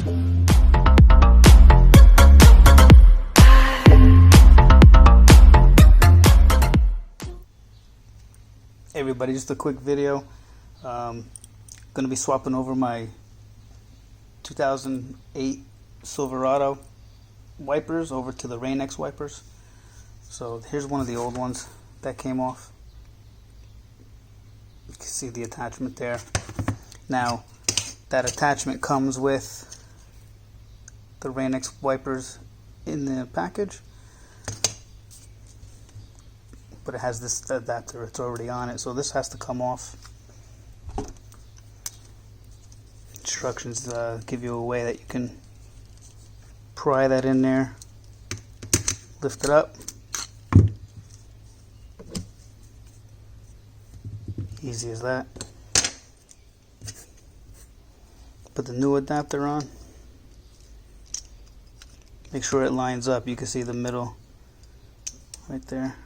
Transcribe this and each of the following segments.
Hey everybody, just a quick video. Going to be swapping over my 2008 Silverado wipers over to the Rain-X wipers. So here's one of the old ones that came off. You can see the attachment there. Now that attachment comes with the Rain-X wipers in the package, but it has this adapter, it's already on it, so this has to come off. Instructions give you a way that you can pry that in there, lift it up, easy as that. Put the new adapter on, make sure it lines up. You can see the middle right there.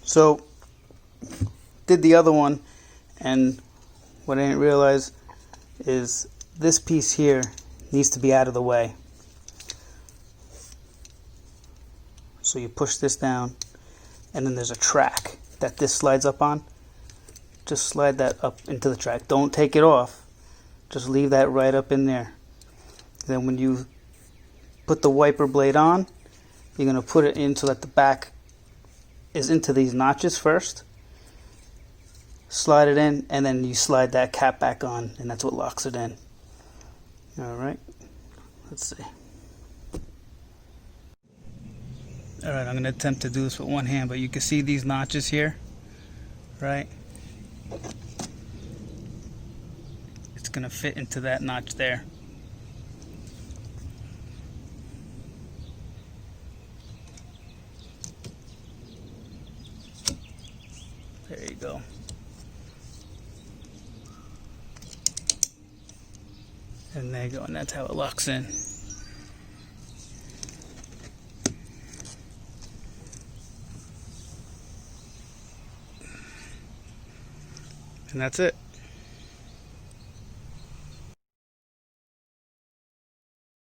So, did the other one, and what I didn't realize is this piece here needs to be out of the way. So you push this down, and then there's a track that this slides up on. Just slide that up into the track. Don't take it off. Just leave that right up in there. Then when you put the wiper blade on, you're going to put it in so that the back is into these notches first. Slide it in, and then you slide that cap back on, and that's what locks it in. Alright, let's see. Alright, I'm going to attempt to do this with one hand, but you can see these notches here, right? It's going to fit into that notch there. There you go. And there you go, and that's how it locks in. And that's it.